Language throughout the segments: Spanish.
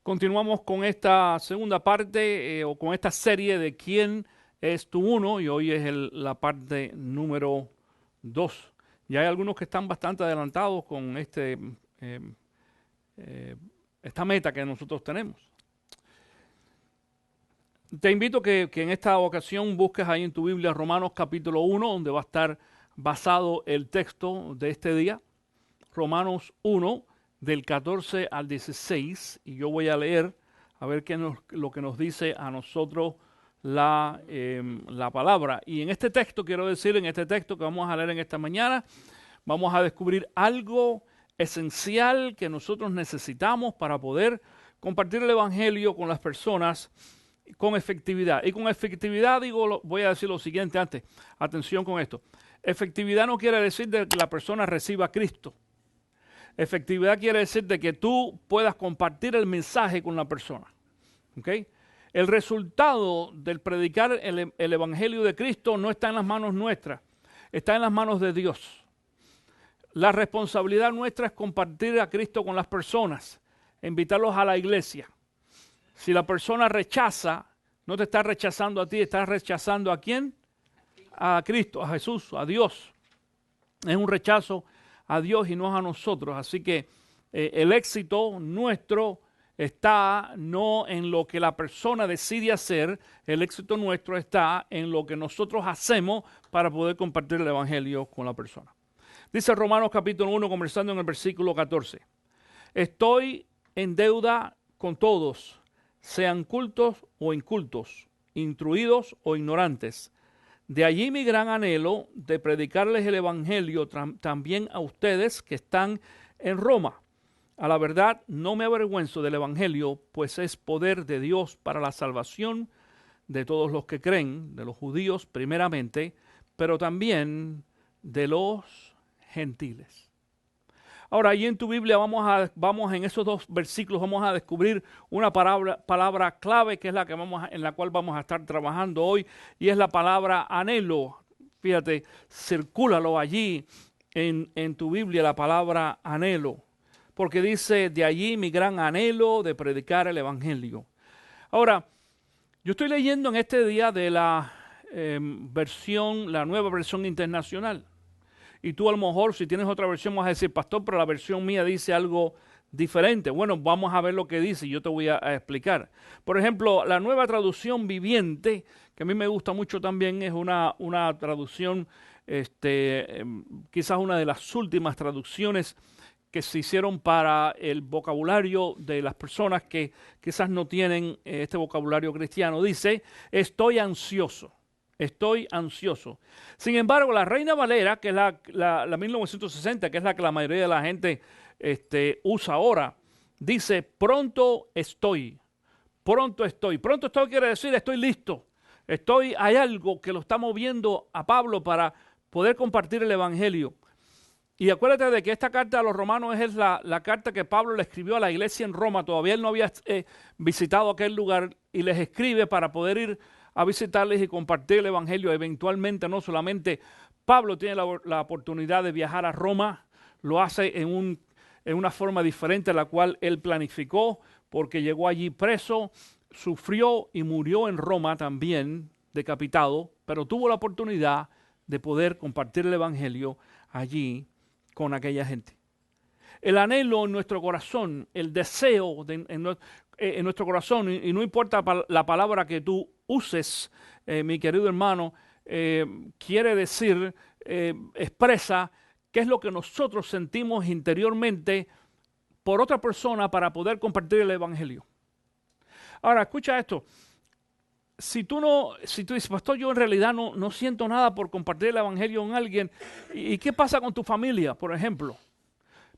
Continuamos con esta segunda parte o con esta serie de ¿Quién es tu uno? Y hoy es la parte número 2. Ya hay algunos que están bastante adelantados con eh, esta meta que nosotros tenemos. Te invito que en esta ocasión busques ahí en tu Biblia Romanos capítulo 1, donde va a estar basado el texto de este día. Romanos 1, del 14 al 16, y yo voy a leer a ver lo que nos dice a nosotros la palabra. Y en este texto, quiero decir, en este texto que vamos a leer en esta mañana, vamos a descubrir algo esencial que nosotros necesitamos para poder compartir el Evangelio con las personas con efectividad. Y con efectividad voy a decir lo siguiente antes. Atención con esto. Efectividad no quiere decir de que la persona reciba a Cristo. Efectividad quiere decir de que tú puedas compartir el mensaje con la persona. ¿Okay? El resultado del predicar el Evangelio de Cristo no está en las manos nuestras, está en las manos de Dios. La responsabilidad nuestra es compartir a Cristo con las personas, invitarlos a la iglesia. Si la persona rechaza, no te está rechazando a ti, estás rechazando ¿a quién? A Cristo, a Jesús, a Dios. Es un rechazo a Dios y no a nosotros. Así que el éxito nuestro está no en lo que la persona decide hacer, el éxito nuestro está en lo que nosotros hacemos para poder compartir el Evangelio con la persona. Dice Romanos capítulo 1, conversando en el versículo 14. Estoy en deuda con todos, sean cultos o incultos, instruidos o ignorantes. De allí mi gran anhelo de predicarles el Evangelio también a ustedes que están en Roma. A la verdad, no me avergüenzo del Evangelio, pues es poder de Dios para la salvación de todos los que creen, de los judíos primeramente, pero también de los gentiles. Ahora, ahí en tu Biblia vamos en esos dos versículos vamos a descubrir una palabra clave que es en la cual vamos a estar trabajando hoy, y es la palabra anhelo. Fíjate, circúlalo allí en tu Biblia, la palabra anhelo, porque dice, de allí mi gran anhelo de predicar el Evangelio. Ahora, yo estoy leyendo en este día de la nueva versión internacional. Y tú a lo mejor, si tienes otra versión, vas a decir, pastor, pero la versión mía dice algo diferente. Bueno, vamos a ver lo que dice y yo te voy a explicar. Por ejemplo, la nueva traducción viviente, que a mí me gusta mucho también, es una traducción, quizás una de las últimas traducciones que se hicieron para el vocabulario de las personas que quizás no tienen este vocabulario cristiano. Dice, estoy ansioso. Estoy ansioso. Sin embargo, la Reina Valera, que es la 1960, que es la que la mayoría de la gente usa ahora, dice, pronto estoy. Pronto estoy. Pronto estoy quiere decir estoy listo. Hay algo que lo está moviendo a Pablo para poder compartir el Evangelio. Y acuérdate de que esta carta a los romanos es la carta que Pablo le escribió a la iglesia en Roma. Todavía él no había visitado aquel lugar y les escribe para poder ir a visitarles y compartir el Evangelio. Eventualmente, no solamente Pablo tiene la oportunidad de viajar a Roma, lo hace en una forma diferente a la cual él planificó, porque llegó allí preso, sufrió y murió en Roma también, decapitado, pero tuvo la oportunidad de poder compartir el Evangelio allí con aquella gente. El anhelo en nuestro corazón, el deseo en nuestro corazón, y no importa la palabra que tú uses, mi querido hermano, quiere decir, expresa qué es lo que nosotros sentimos interiormente por otra persona para poder compartir el Evangelio. Ahora, escucha esto. Si tú dices, pastor, yo en realidad no siento nada por compartir el Evangelio con alguien, ¿y qué pasa con tu familia, por ejemplo?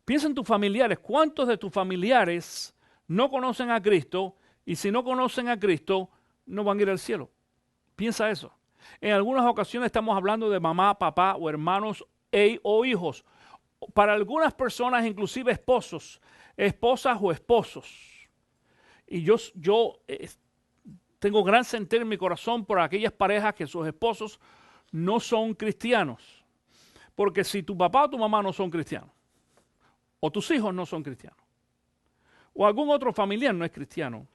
Piensa en tus familiares. ¿Cuántos de tus familiares no conocen a Cristo? Y si no conocen a Cristo, no van a ir al cielo. Piensa eso. En algunas ocasiones estamos hablando de mamá, papá o hermanos o hijos. Para algunas personas, inclusive esposos, esposas o esposos. Y yo tengo gran sentir en mi corazón por aquellas parejas que sus esposos no son cristianos. Porque si tu papá o tu mamá no son cristianos, o tus hijos no son cristianos, o algún otro familiar no es cristiano,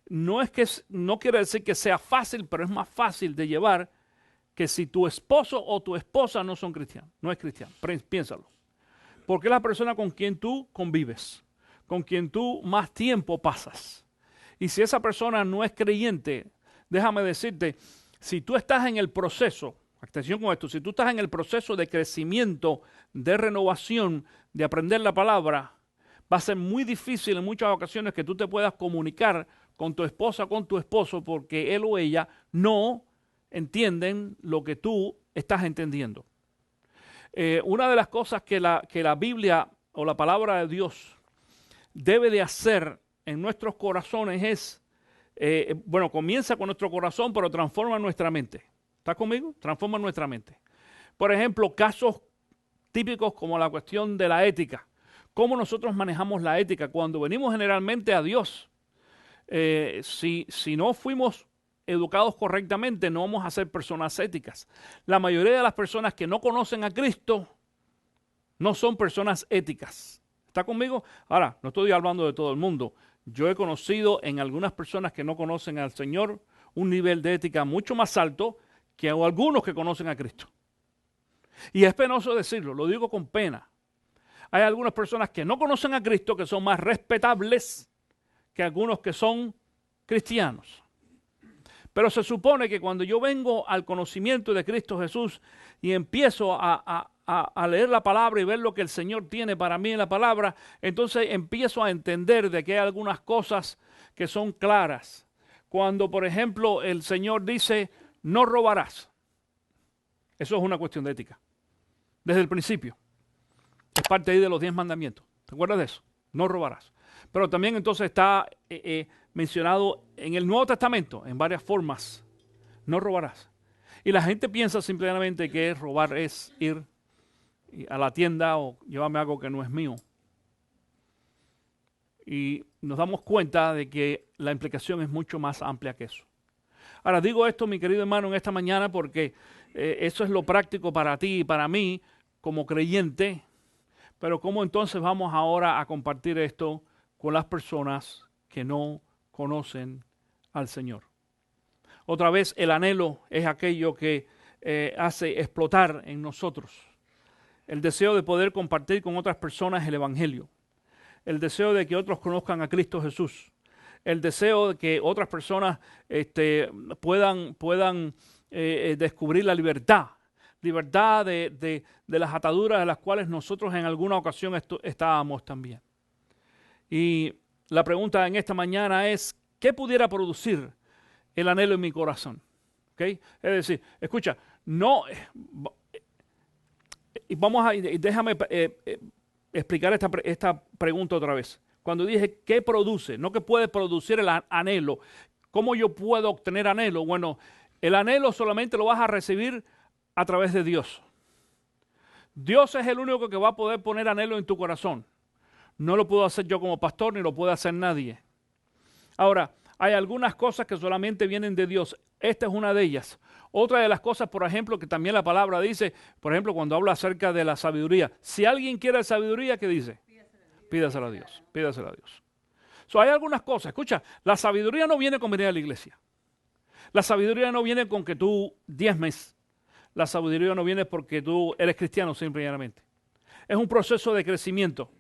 no quiere decir que sea fácil, pero es más fácil de llevar que si tu esposo o tu esposa no son cristianos, no es cristiano. Piénsalo. Porque es la persona con quien tú convives, con quien tú más tiempo pasas. Y si esa persona no es creyente, déjame decirte, si tú estás en el proceso, atención con esto, si tú estás en el proceso de crecimiento, de renovación, de aprender la palabra, va a ser muy difícil en muchas ocasiones que tú te puedas comunicar con tu esposa, con tu esposo, porque él o ella no entienden lo que tú estás entendiendo. Una de las cosas que la Biblia o la palabra de Dios debe de hacer en nuestros corazones es, comienza con nuestro corazón, pero transforma nuestra mente. ¿Estás conmigo? Transforma nuestra mente. Por ejemplo, casos típicos como la cuestión de la ética. ¿Cómo nosotros manejamos la ética? Cuando venimos generalmente a Dios, si no fuimos educados correctamente, no vamos a ser personas éticas. La mayoría de las personas que no conocen a Cristo no son personas éticas. ¿Está conmigo? Ahora, no estoy hablando de todo el mundo. Yo he conocido en algunas personas que no conocen al Señor un nivel de ética mucho más alto que algunos que conocen a Cristo. Y es penoso decirlo, lo digo con pena. Hay algunas personas que no conocen a Cristo que son más respetables que algunos que son cristianos. Pero se supone que cuando yo vengo al conocimiento de Cristo Jesús y empiezo a leer la palabra y ver lo que el Señor tiene para mí en la palabra, entonces empiezo a entender de que hay algunas cosas que son claras. Cuando, por ejemplo, el Señor dice, no robarás. Eso es una cuestión de ética. Desde el principio. Es parte ahí de los 10 mandamientos. ¿Te acuerdas de eso? No robarás. Pero también entonces está mencionado en el Nuevo Testamento en varias formas. No robarás. Y la gente piensa simplemente que robar es ir a la tienda o llevarme algo que no es mío. Y nos damos cuenta de que la implicación es mucho más amplia que eso. Ahora digo esto, mi querido hermano, en esta mañana porque eso es lo práctico para ti y para mí como creyente. Pero ¿cómo entonces vamos ahora a compartir esto con las personas que no conocen al Señor? Otra vez, el anhelo es aquello que hace explotar en nosotros. El deseo de poder compartir con otras personas el Evangelio. El deseo de que otros conozcan a Cristo Jesús. El deseo de que otras personas puedan descubrir la libertad. Libertad de las ataduras de las cuales nosotros en alguna ocasión estábamos también. Y la pregunta en esta mañana es, ¿qué pudiera producir el anhelo en mi corazón? ¿Okay? Es decir, escucha, no, déjame explicar esta pregunta otra vez. Cuando dije, ¿qué produce? No que puede producir el anhelo. ¿Cómo yo puedo obtener anhelo? Bueno, el anhelo solamente lo vas a recibir a través de Dios. Dios es el único que va a poder poner anhelo en tu corazón. No lo puedo hacer yo como pastor, ni lo puede hacer nadie. Ahora, hay algunas cosas que solamente vienen de Dios. Esta es una de ellas. Otra de las cosas, por ejemplo, que también la palabra dice, por ejemplo, cuando habla acerca de la sabiduría. Si alguien quiere sabiduría, ¿qué dice? Pídasela a Dios. Pídasela a Dios. Hay algunas cosas. Escucha, la sabiduría no viene con venir a la iglesia. La sabiduría no viene con que tú diezmes. La sabiduría no viene porque tú eres cristiano simplemente. Es un proceso de crecimiento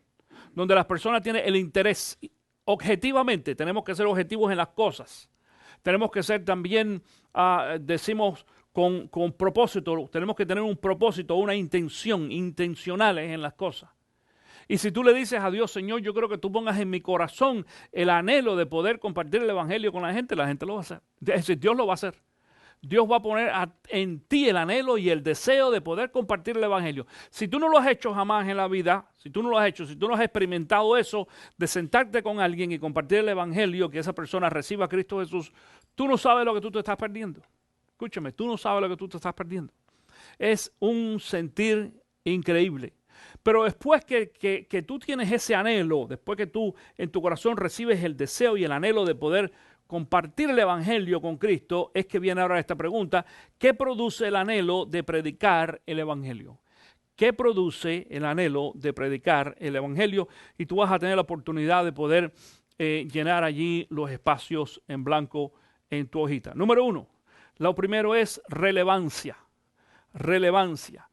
donde las personas tienen el interés. Objetivamente, tenemos que ser objetivos en las cosas. Tenemos que ser también, decimos, con propósito. Tenemos que tener un propósito, una intención, intencionales en las cosas. Y si tú le dices a Dios, Señor, yo creo que tú pongas en mi corazón el anhelo de poder compartir el evangelio con la gente lo va a hacer. Es decir, Dios lo va a hacer. Dios va a poner en ti el anhelo y el deseo de poder compartir el evangelio. Si tú no lo has hecho jamás en la vida, si tú no has experimentado eso de sentarte con alguien y compartir el evangelio, que esa persona reciba a Cristo Jesús, tú no sabes lo que tú te estás perdiendo. Escúchame, tú no sabes lo que tú te estás perdiendo. Es un sentir increíble. Pero después que tú tienes ese anhelo, después que tú en tu corazón recibes el deseo y el anhelo de poder compartir el evangelio con Cristo, es que viene ahora esta pregunta: ¿qué produce el anhelo de predicar el evangelio? que produce el anhelo de predicar el evangelio, y tú vas a tener la oportunidad de poder llenar allí los espacios en blanco en tu hojita. Número 1, lo primero es relevancia. Relevancia.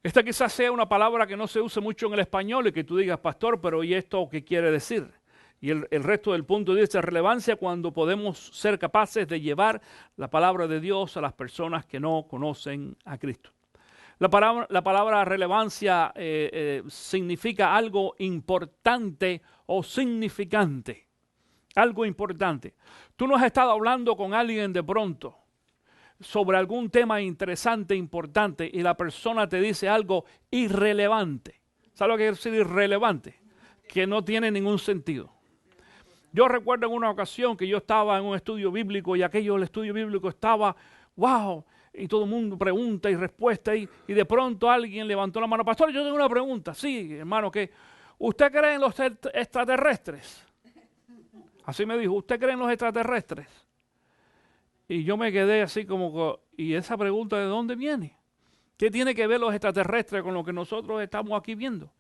Esta quizás sea una palabra que no se use mucho en el español y que tú digas, pastor, pero ¿y esto qué quiere decir? Y el resto del punto dice relevancia cuando podemos ser capaces de llevar la palabra de Dios a las personas que no conocen a Cristo. La palabra relevancia significa algo importante o significante. Algo importante. Tú no has estado hablando con alguien de pronto sobre algún tema interesante, importante, y la persona te dice algo irrelevante. ¿Sabes lo que quiere decir irrelevante? Que no tiene ningún sentido. Yo recuerdo en una ocasión que yo estaba en un estudio bíblico y el estudio bíblico estaba, wow, y todo el mundo pregunta y respuesta, y de pronto alguien levantó la mano. Pastor, yo tengo una pregunta. Sí, hermano, ¿qué? ¿Usted cree en los extraterrestres? Así me dijo, ¿usted cree en los extraterrestres? Y yo me quedé así como, ¿y esa pregunta de dónde viene? ¿Qué tiene que ver los extraterrestres con lo que nosotros estamos aquí viendo?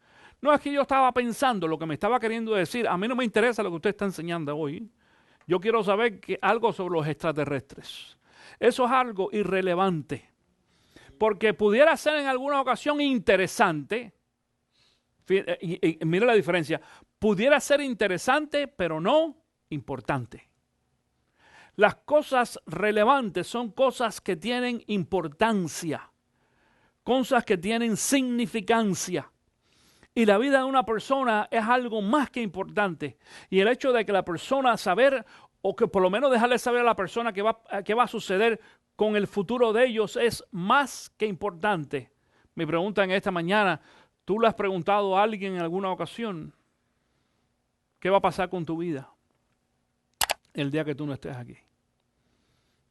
No es que yo estaba pensando lo que me estaba queriendo decir. A mí no me interesa lo que usted está enseñando hoy. Yo quiero saber algo sobre los extraterrestres. Eso es algo irrelevante. Porque pudiera ser en alguna ocasión interesante. Y mira la diferencia. Pudiera ser interesante, pero no importante. Las cosas relevantes son cosas que tienen importancia. Cosas que tienen significancia. Y la vida de una persona es algo más que importante. Y el hecho de que la persona saber, o que por lo menos dejarle saber a la persona qué va a suceder con el futuro de ellos es más que importante. Mi pregunta en esta mañana, ¿tú le has preguntado a alguien en alguna ocasión qué va a pasar con tu vida el día que tú no estés aquí?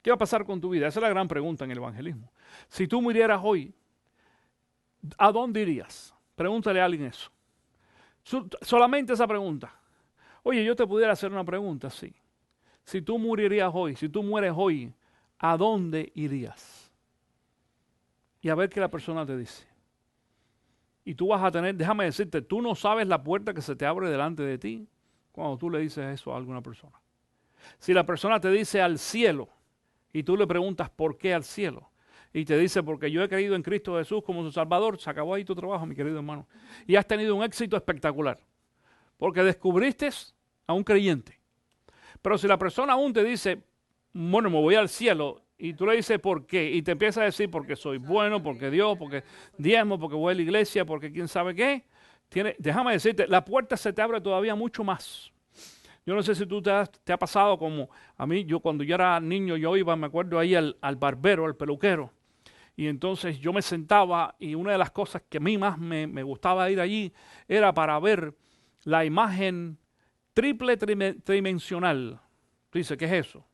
¿Qué va a pasar con tu vida? Esa es la gran pregunta en el evangelismo. Si tú murieras hoy, ¿a dónde irías? Pregúntale a alguien eso. Solamente esa pregunta. Oye, yo te pudiera hacer una pregunta, sí. Si tú morirías hoy, si tú mueres hoy, ¿a dónde irías? Y a ver qué la persona te dice. Y tú vas a tener, déjame decirte, tú no sabes la puerta que se te abre delante de ti cuando tú le dices eso a alguna persona. Si la persona te dice al cielo y tú le preguntas por qué al cielo, y te dice, porque yo he creído en Cristo Jesús como su Salvador, se acabó ahí tu trabajo, mi querido hermano. Y has tenido un éxito espectacular, porque descubriste a un creyente. Pero si la persona aún te dice, bueno, me voy al cielo, y tú le dices, ¿por qué? Y te empieza a decir, porque soy bueno, porque Dios, porque diezmo, porque voy a la iglesia, porque quién sabe qué. Déjame decirte, la puerta se te abre todavía mucho más. Yo no sé si tú te ha pasado como a mí, cuando yo era niño, yo iba, me acuerdo ahí al barbero, al peluquero. Y entonces yo me sentaba y una de las cosas que a mí más me gustaba ir allí era para ver la imagen triple tridimensional. Dice, ¿qué es eso?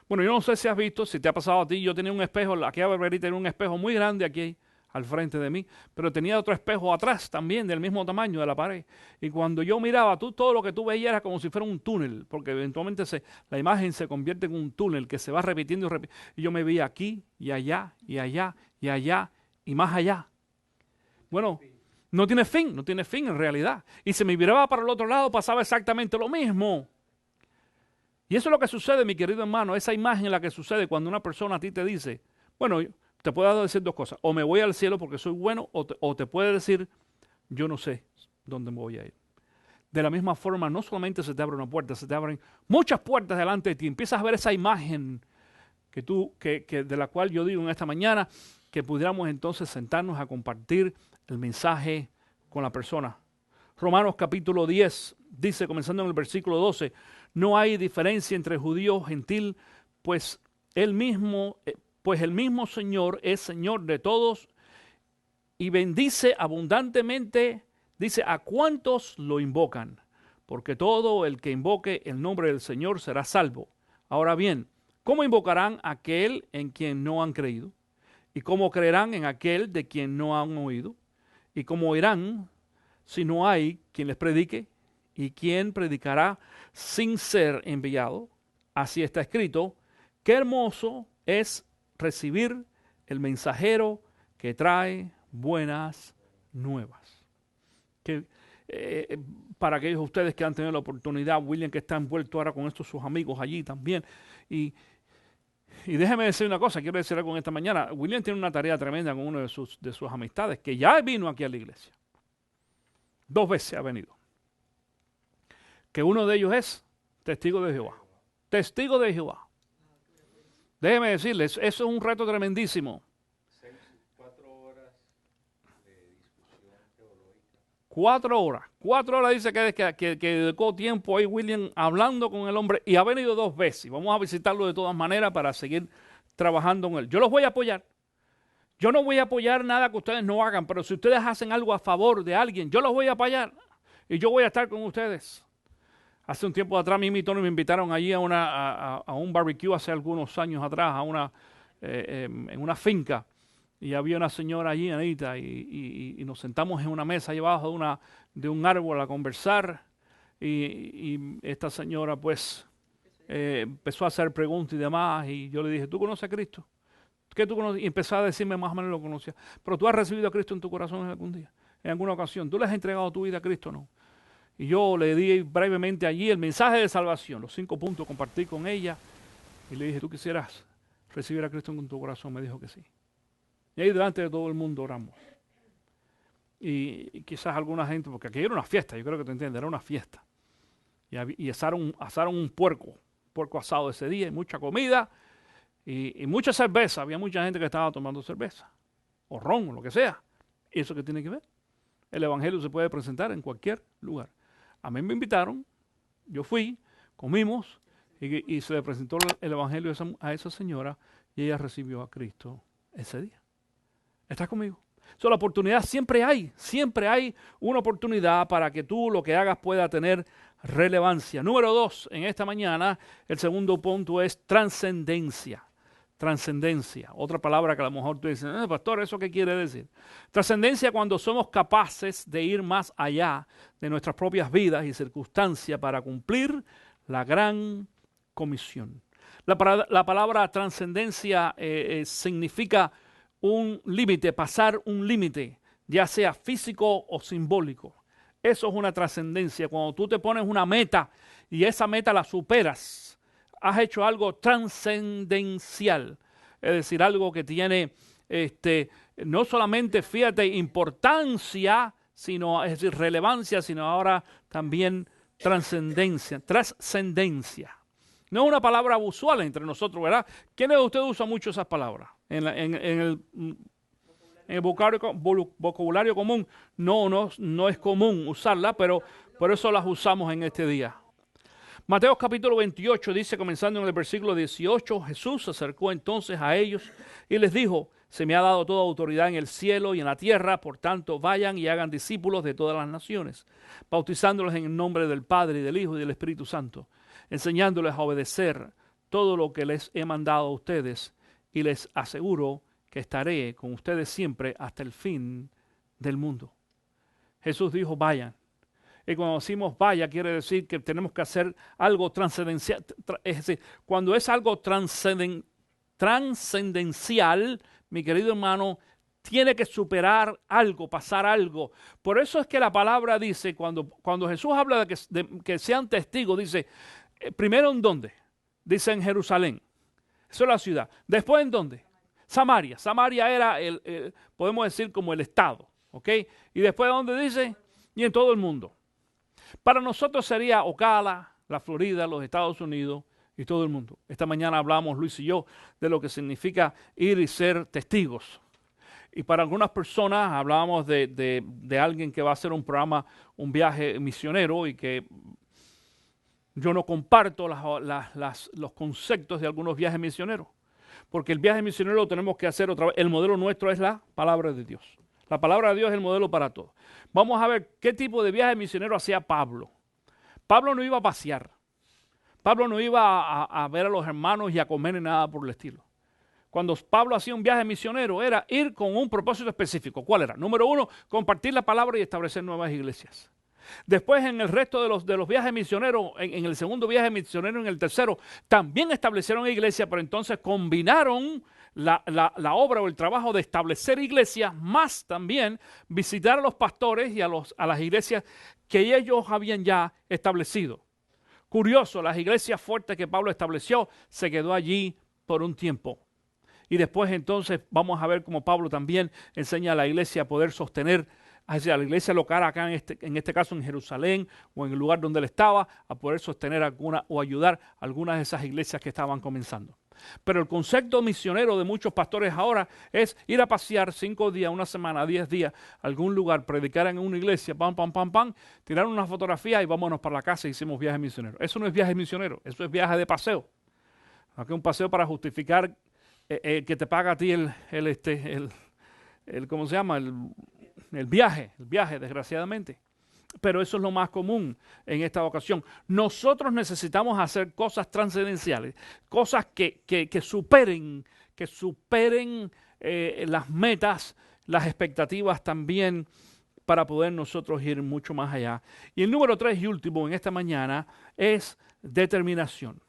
Bueno, yo no sé si has visto, si te ha pasado a ti, yo tenía un espejo, aquella barbería tenía un espejo muy grande aquí al frente de mí, pero tenía otro espejo atrás también del mismo tamaño de la pared. Y cuando yo miraba, todo lo que tú veías era como si fuera un túnel, porque eventualmente la imagen se convierte en un túnel que se va repitiendo y repitiendo. Y yo me veía aquí y allá y allá y allá y más allá. Bueno, no tiene fin en realidad. Y si me miraba para el otro lado pasaba exactamente lo mismo. Y eso es lo que sucede, mi querido hermano, esa imagen es la que sucede cuando una persona a ti te dice, bueno, te puede decir dos cosas, o me voy al cielo porque soy bueno, o te puede decir, yo no sé dónde me voy a ir. De la misma forma, no solamente se te abre una puerta, se te abren muchas puertas delante de ti. Empiezas a ver esa imagen de la cual yo digo en esta mañana, que pudiéramos entonces sentarnos a compartir el mensaje con la persona. Romanos capítulo 10 dice, comenzando en el versículo 12, no hay diferencia entre judío o gentil, pues el mismo Señor es Señor de todos y bendice abundantemente, dice, a cuantos lo invocan, porque todo el que invoque el nombre del Señor será salvo. Ahora bien, ¿cómo invocarán a aquel en quien no han creído? ¿Y cómo creerán en aquel de quien no han oído? ¿Y cómo oirán si no hay quien les predique? ¿Y quién predicará sin ser enviado? Así está escrito, qué hermoso es recibir el mensajero que trae buenas nuevas. Que, para aquellos de ustedes que han tenido la oportunidad, William que está envuelto ahora con estos sus amigos allí también. Y déjeme decir una cosa, quiero decir algo esta mañana. William tiene una tarea tremenda con uno de sus amistades, que ya vino aquí a la iglesia. 2 veces ha venido. Que uno de ellos es testigo de Jehová. Testigo de Jehová. Déjeme decirles, eso es un reto tremendísimo. 4 horas de discusión teológica. 4 horas. 4 horas dice que dedicó tiempo ahí William hablando con el hombre y ha venido 2 veces. Y vamos a visitarlo de todas maneras para seguir trabajando con él. Yo los voy a apoyar. Yo no voy a apoyar nada que ustedes no hagan, pero si ustedes hacen algo a favor de alguien, yo los voy a apoyar y yo voy a estar con ustedes. Hace un tiempo atrás, mi Tony me invitaron allí a un barbecue hace algunos años atrás, en una finca. Y había una señora allí, Anita, y nos sentamos en una mesa ahí abajo de un árbol a conversar. Y esta señora, pues, empezó a hacer preguntas y demás. Y yo le dije, ¿tú conoces a Cristo? ¿Qué tú conoces? Y empezó a decirme más o menos lo conocía. Pero tú has recibido a Cristo en tu corazón en algún día, en alguna ocasión. ¿Tú le has entregado tu vida a Cristo o no? Y yo le di brevemente allí el mensaje de salvación, los 5 puntos, compartí con ella. Y le dije, ¿tú quisieras recibir a Cristo en tu corazón? Me dijo que sí. Y ahí delante de todo el mundo oramos. Y quizás alguna gente, porque aquí era una fiesta, yo creo que te entiendes, era una fiesta. Y asaron un puerco asado ese día, y mucha comida, y mucha cerveza. Había mucha gente que estaba tomando cerveza, o ron, o lo que sea. ¿Y eso qué tiene que ver? El evangelio se puede presentar en cualquier lugar. A mí me invitaron, yo fui, comimos, y se le presentó el evangelio a esa señora, y ella recibió a Cristo ese día. ¿Estás conmigo? La oportunidad siempre hay una oportunidad para que tú lo que hagas pueda tener relevancia. Número 2, en esta mañana, el segundo punto es trascendencia. Trascendencia, otra palabra que a lo mejor tú dices, pastor, ¿eso qué quiere decir? Trascendencia cuando somos capaces de ir más allá de nuestras propias vidas y circunstancias para cumplir la gran comisión. La palabra trascendencia significa un límite, pasar un límite, ya sea físico o simbólico. Eso es una trascendencia. Cuando tú te pones una meta y esa meta la superas, has hecho algo trascendencial. Es decir, algo que tiene no solamente, fíjate, importancia, sino, es decir, relevancia, sino ahora también trascendencia. Trascendencia. No es una palabra usual entre nosotros, ¿verdad? ¿Quiénes de ustedes usan mucho esas palabras? En el vocabulario común no es común usarla, pero por eso las usamos en este día. Mateo capítulo 28 dice, comenzando en el versículo 18, Jesús se acercó entonces a ellos y les dijo, se me ha dado toda autoridad en el cielo y en la tierra, por tanto vayan y hagan discípulos de todas las naciones, bautizándolos en el nombre del Padre y del Hijo y del Espíritu Santo, enseñándoles a obedecer todo lo que les he mandado a ustedes, y les aseguro que estaré con ustedes siempre hasta el fin del mundo. Jesús dijo, vayan. Y cuando decimos vaya, quiere decir que tenemos que hacer algo trascendencial. Es decir, cuando es algo trascendencial, mi querido hermano, tiene que superar algo, pasar algo. Por eso es que la palabra dice, cuando Jesús habla de que sean testigos, dice, primero ¿en dónde? Dice en Jerusalén. Eso es la ciudad. Después ¿en dónde? Samaria. Samaria era, podemos decir, como el estado. ¿Ok? Y después ¿dónde dice? Y en todo el mundo. Para nosotros sería Ocala, la Florida, los Estados Unidos y todo el mundo. Esta mañana hablamos, Luis y yo, de lo que significa ir y ser testigos. Y para algunas personas hablábamos de alguien que va a hacer un programa, un viaje misionero, y que yo no comparto los conceptos de algunos viajes misioneros. Porque el viaje misionero lo tenemos que hacer otra vez. El modelo nuestro es la palabra de Dios. La palabra de Dios es el modelo para todo. Vamos a ver qué tipo de viaje misionero hacía Pablo. Pablo no iba a pasear. Pablo no iba a ver a los hermanos y a comer ni nada por el estilo. Cuando Pablo hacía un viaje misionero era ir con un propósito específico. ¿Cuál era? Número 1, compartir la palabra y establecer nuevas iglesias. Después, en el resto de los viajes misioneros, en el segundo viaje misionero, en el tercero, también establecieron iglesias, pero entonces combinaron la obra o el trabajo de establecer iglesias, más también visitar a los pastores y a las iglesias que ellos habían ya establecido. Curioso, las iglesias fuertes que Pablo estableció se quedó allí por un tiempo. Y después entonces vamos a ver cómo Pablo también enseña a la iglesia a poder sostener, a la iglesia local acá en este caso en Jerusalén o en el lugar donde él estaba, a poder sostener alguna o ayudar a algunas de esas iglesias que estaban comenzando. Pero el concepto misionero de muchos pastores ahora es ir a pasear 5 días, 1 semana, 10 días a algún lugar, predicar en una iglesia, pam, tirar una fotografía y vámonos para la casa y hicimos viaje misionero. Eso no es viaje misionero, eso es viaje de paseo. Aquí un paseo para justificar que te paga a ti ¿cómo se llama? El viaje, desgraciadamente. Pero eso es lo más común en esta ocasión. Nosotros necesitamos hacer cosas trascendenciales, cosas que superen las metas, las expectativas también, para poder nosotros ir mucho más allá. Y el número 3 y último en esta mañana es determinación.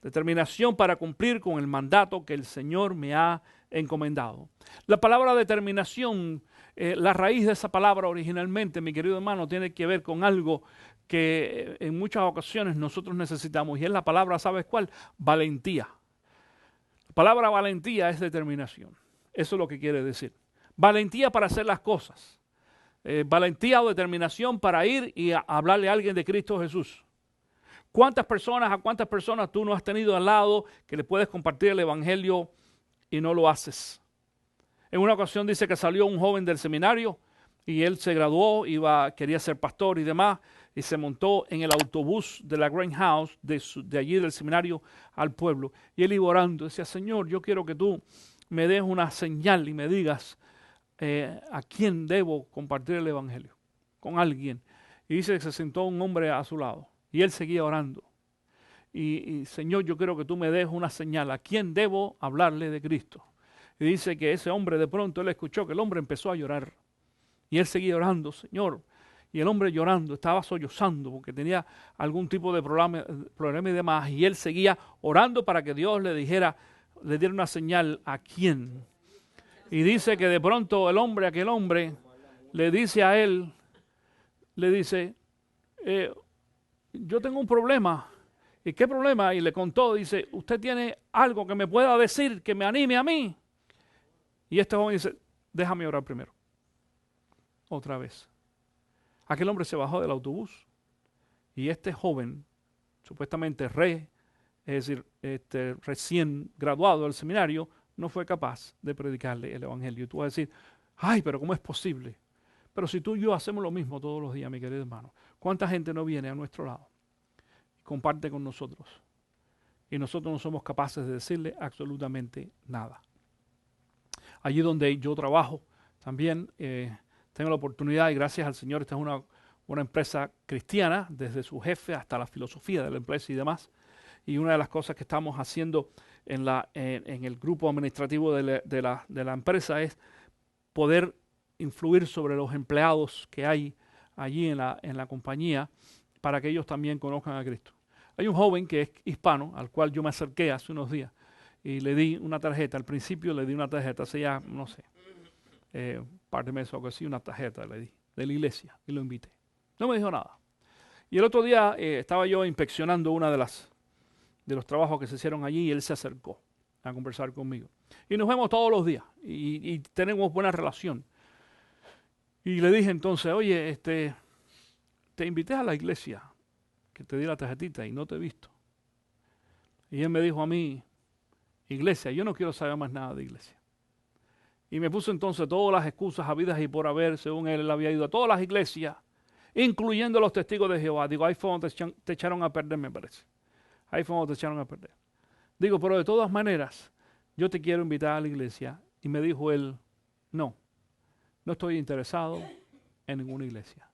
Determinación para cumplir con el mandato que el Señor me ha encomendado. La palabra determinación, la raíz de esa palabra originalmente, mi querido hermano, tiene que ver con algo que en muchas ocasiones nosotros necesitamos, y es la palabra, ¿sabes cuál? Valentía. La palabra valentía es determinación. Eso es lo que quiere decir. Valentía para hacer las cosas. Valentía o determinación para ir y hablarle a alguien de Cristo Jesús. ¿A cuántas personas tú no has tenido al lado que le puedes compartir el evangelio y no lo haces? En una ocasión dice que salió un joven del seminario y él se graduó, quería ser pastor y demás, y se montó en el autobús de la Grand House, de allí del seminario al pueblo. Y él iba orando, decía, Señor, yo quiero que tú me des una señal y me digas a quién debo compartir el evangelio, con alguien. Y dice que se sentó un hombre a su lado. Y él seguía orando. Y Señor, yo quiero que tú me des una señal. ¿A quién debo hablarle de Cristo? Y dice que ese hombre de pronto, él escuchó que el hombre empezó a llorar. Y él seguía orando, Señor. Y el hombre llorando, estaba sollozando porque tenía algún tipo de problema y demás. Y él seguía orando para que Dios le diera una señal a quién. Y dice que de pronto aquel hombre, le dice a él, yo tengo un problema. ¿Y qué problema? Y le contó, dice, usted tiene algo que me pueda decir, que me anime a mí. Y este joven dice, déjame orar primero. Otra vez. Aquel hombre se bajó del autobús y este joven, supuestamente recién graduado del seminario, no fue capaz de predicarle el evangelio. Y tú vas a decir, ay, pero ¿cómo es posible? Pero si tú y yo hacemos lo mismo todos los días, mi querido hermano, ¿cuánta gente no viene a nuestro lado y comparte con nosotros? Y nosotros no somos capaces de decirle absolutamente nada. Allí donde yo trabajo también tengo la oportunidad, y gracias al Señor, esta es una empresa cristiana, desde su jefe hasta la filosofía de la empresa y demás. Y una de las cosas que estamos haciendo en el grupo administrativo de la empresa es poder influir sobre los empleados que hay allí en la compañía para que ellos también conozcan a Cristo. Hay un joven que es hispano, al cual yo me acerqué hace unos días y le di una tarjeta. Al principio le di una tarjeta, hace ya, no sé, un par de meses o algo así, una tarjeta le di de la iglesia y lo invité. No me dijo nada. Y el otro día estaba yo inspeccionando una de los trabajos que se hicieron allí y él se acercó a conversar conmigo. Y nos vemos todos los días y tenemos buena relación. Y le dije entonces, oye, te invité a la iglesia, que te di la tarjetita y no te he visto. Y él me dijo a mí, iglesia, yo no quiero saber más nada de iglesia. Y me puso entonces todas las excusas habidas y por haber, según él había ido a todas las iglesias, incluyendo los testigos de Jehová. Digo, ahí fue donde te echaron a perder, me parece. Ahí fue donde te echaron a perder. Digo, pero de todas maneras, yo te quiero invitar a la iglesia. Y me dijo él, no estoy interesado en ninguna iglesia.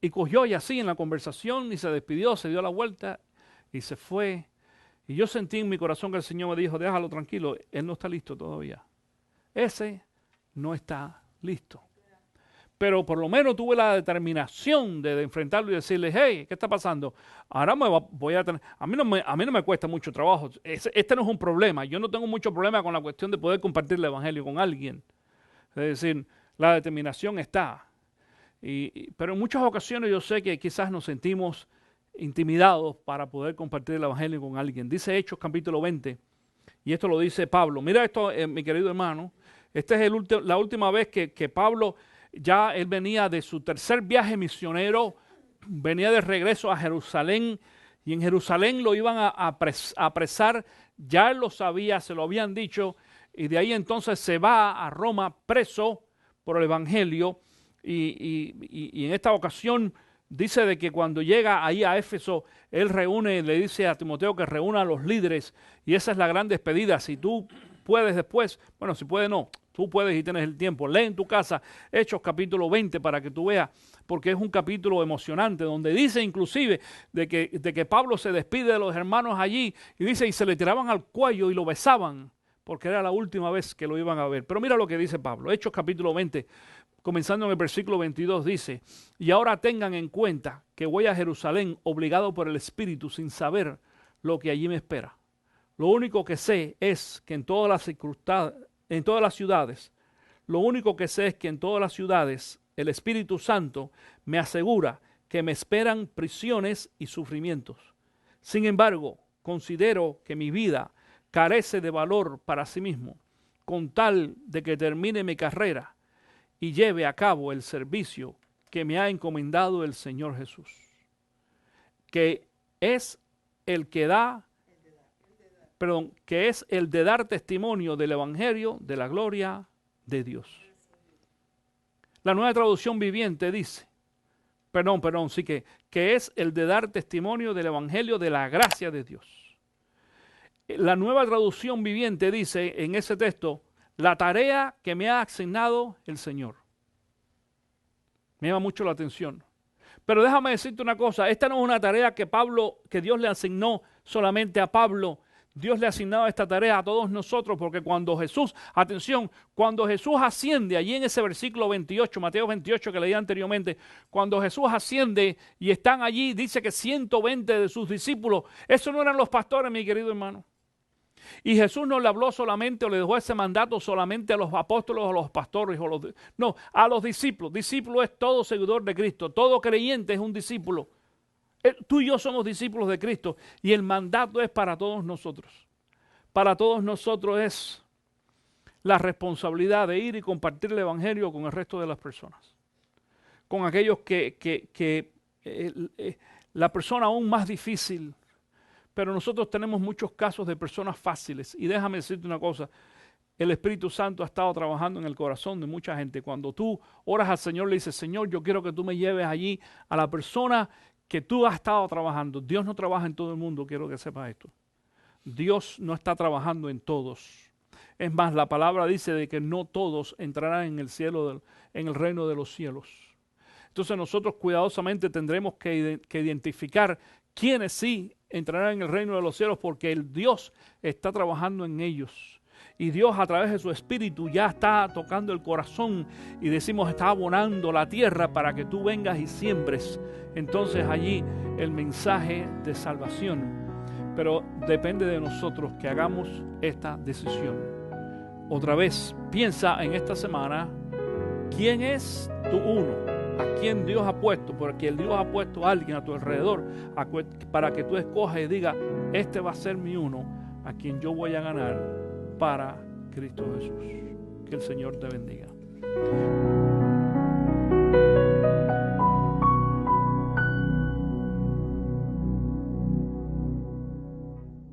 Y cogió y así en la conversación y se despidió, se dio la vuelta y se fue. Y yo sentí en mi corazón que el Señor me dijo, déjalo tranquilo, él no está listo todavía. Ese no está listo. pero por lo menos tuve la determinación de enfrentarlo y decirle, hey, ¿qué está pasando? Ahora voy a tener, a mí no me cuesta mucho trabajo. Este no es un problema. Yo no tengo mucho problema con la cuestión de poder compartir el evangelio con alguien. Es decir, la determinación está. Pero en muchas ocasiones yo sé que quizás nos sentimos intimidados para poder compartir el evangelio con alguien. Dice Hechos capítulo 20, y esto lo dice Pablo. Mira esto, mi querido hermano. Esta es la última vez que Pablo, ya él venía de su tercer viaje misionero, venía de regreso a Jerusalén, y en Jerusalén lo iban a apresar, ya él lo sabía, se lo habían dicho, y de ahí entonces se va a Roma preso por el evangelio, y en esta ocasión dice de que cuando llega ahí a Éfeso, él le dice a Timoteo que reúna a los líderes, y esa es la gran despedida. Si tú puedes después, bueno, si puedes no, tú puedes y tienes el tiempo, lee en tu casa Hechos capítulo 20 para que tú veas, porque es un capítulo emocionante, donde dice inclusive de que Pablo se despide de los hermanos allí, y dice, y se le tiraban al cuello y lo besaban, porque era la última vez que lo iban a ver. Pero mira lo que dice Pablo, Hechos capítulo 20, comenzando en el versículo 22, dice, y ahora tengan en cuenta que voy a Jerusalén obligado por el Espíritu sin saber lo que allí me espera. Lo único que sé es que en todas las ciudades, lo único que sé es que en todas las ciudades el Espíritu Santo me asegura que me esperan prisiones y sufrimientos. Sin embargo, considero que mi vida carece de valor para sí mismo, con tal de que termine mi carrera y lleve a cabo el servicio que me ha encomendado el Señor Jesús, que es el de dar testimonio del Evangelio de la gloria de Dios. La Nueva Traducción Viviente dice, que es el de dar testimonio del Evangelio de la gracia de Dios. La Nueva Traducción Viviente dice en ese texto, la tarea que me ha asignado el Señor. Me llama mucho la atención. Pero déjame decirte una cosa, esta no es una tarea que Dios le asignó solamente a Pablo. Dios le ha asignado esta tarea a todos nosotros, porque cuando Jesús asciende, allí en ese versículo 28, Mateo 28 que leí anteriormente, cuando Jesús asciende y están allí, dice que 120 de sus discípulos, esos no eran los pastores, mi querido hermano. Y Jesús no le habló solamente o le dejó ese mandato solamente a los apóstoles o a los pastores. No, a los discípulos. Discípulo es todo seguidor de Cristo. Todo creyente es un discípulo. Tú y yo somos discípulos de Cristo y el mandato es para todos nosotros. Para todos nosotros es la responsabilidad de ir y compartir el evangelio con el resto de las personas. Con aquellos que la persona aún más difícil. Pero nosotros tenemos muchos casos de personas fáciles. Y déjame decirte una cosa, el Espíritu Santo ha estado trabajando en el corazón de mucha gente. Cuando tú oras al Señor, le dices, Señor, yo quiero que tú me lleves allí a la persona que tú has estado trabajando. Dios no trabaja en todo el mundo, quiero que sepas esto. Dios no está trabajando en todos. Es más, la palabra dice de que no todos entrarán en el cielo, en el reino de los cielos. Entonces nosotros cuidadosamente tendremos que identificar quiénes sí entrarán en el reino de los cielos, porque el Dios está trabajando en ellos. Y Dios a través de su Espíritu ya está tocando el corazón y decimos está abonando la tierra para que tú vengas y siembres. Entonces allí el mensaje de salvación. Pero depende de nosotros que hagamos esta decisión. Otra vez, piensa en esta semana, ¿quién es tu uno? ¿A quién Dios ha puesto? Porque Dios ha puesto a alguien a tu alrededor para que tú escojas y digas, este va a ser mi uno, a quien yo voy a ganar para Cristo Jesús. Que el Señor te bendiga.